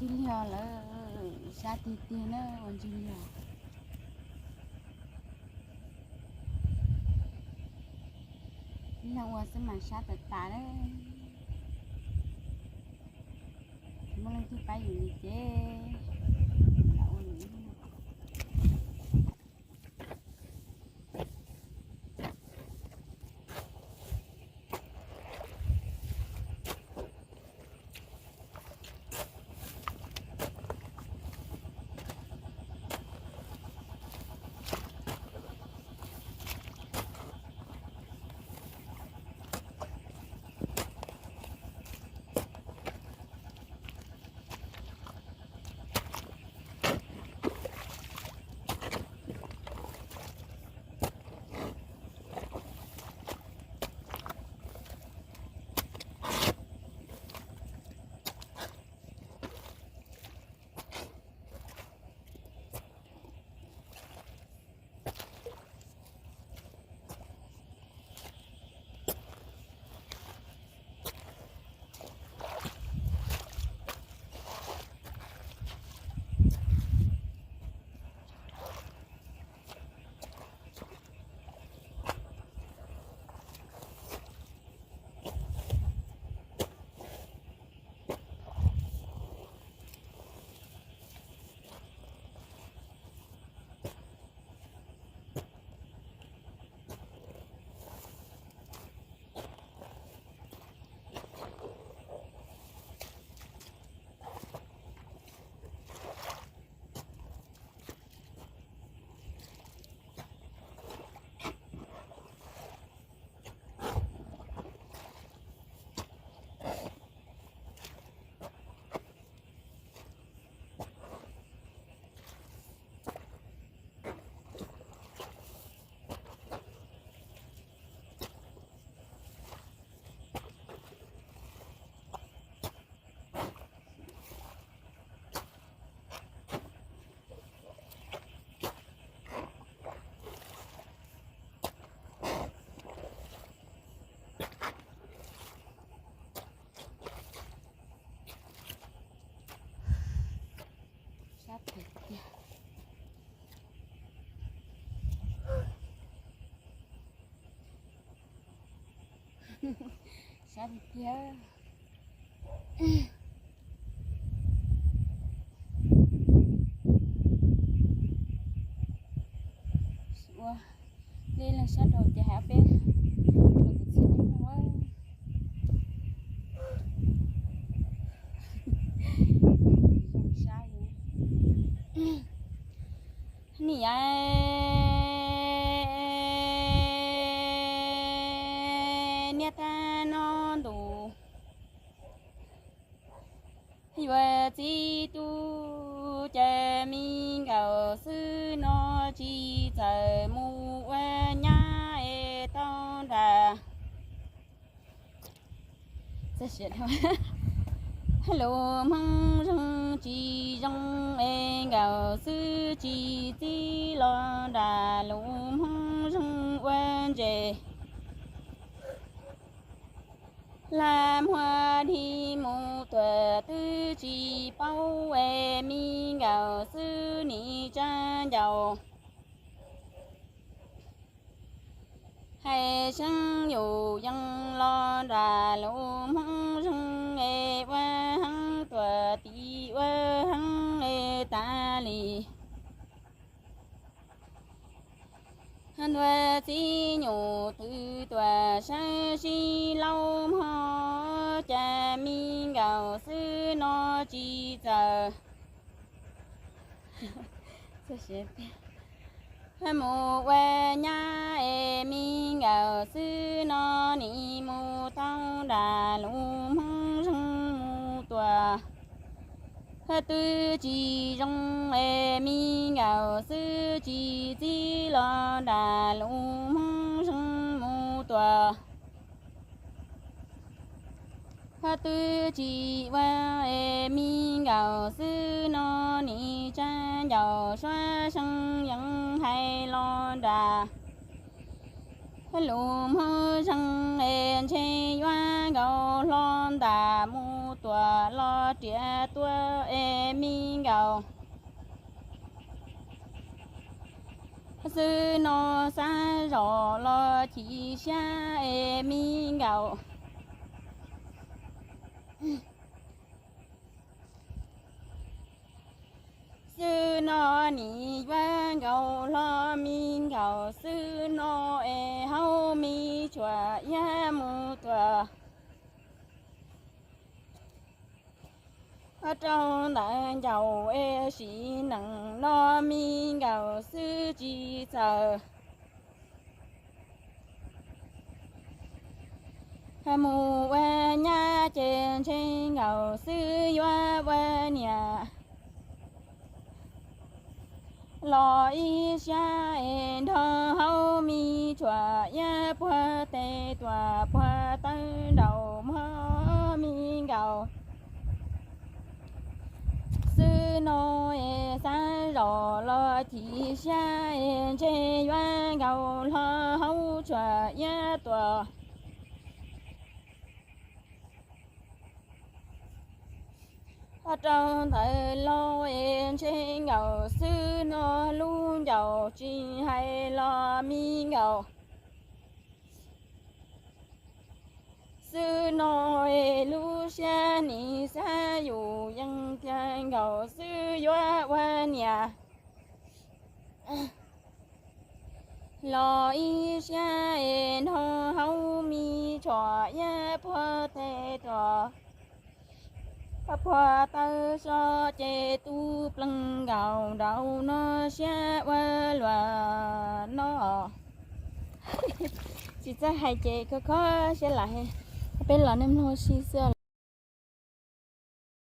Onjilia là sati tiền á onjilia. Là qua xem mà sát tạt đó. Mà lần thứ bảy gì chứ? Sao vậy kia? Ủa, đây là sao đồ chả hả bé? Đồ cái gì nó quá. Không sao vậy? Nè nè ta nó đủ. Và chỉ tu cha mình cầu sư nó chỉ chờ mu nhà e tao đã. Rất chuyện thôi. Hello mong rằng chỉ trong e cầu sư chỉ lo đã lu mong rằng quan chế. Làm hoa thì mù tuệ tư chỉ bao em mi gạo sư ni cha giàu hay chẳng dù dân lo đà lũ mong rừng e qua hăng tuệ tí qua hăng e ta lì hắn về chỉ nhủ từ tòa sa chi lâu ho cha mi gạo sư nó chỉ chờ mù về nhà em mi gạo sư nó ni mù tao đà lũ mong rừng mù tòa tư chỉ trong em mi gạo sư chỉ lo đà lũ mong rừng mù tòa tư chỉ qua em mi gạo sư nó ni cha giàu xóa sân dân hay lo đà lũ mơ răng em che qua gạo lo đà mù tòa lo trẻ tua mi gạo sư nó xa rõ lo chỉ xa mi gạo sư nó nỉ va gạo lo mi gạo sư nó hao mi chua ya mu tua ở trong đại giàu sĩ nặng lo mi gạo sư chỉ sợ mù qua nhà trên trên gạo sư qua qua nhà lo y xa thơ hậu mi chua ya bua tê tua bua tăng đầu mơ mi gạo sư nó xa rõ lo chỉ xa chê yoa gạo lo hậu chua ya tua ở trong thời lo trên gạo sư nó luôn giàu chỉ hay lo mi gạo sư nó lu xa ni xa dù dân trang gạo sư yoa qua nhà lo y xa thơ hậu mi chua ya bua tê tua qua tơ so chê tu plăng gạo đậu nó xa qua loa nó chỉ ra hai chê có sẽ lại bên là nem thôi xí xưa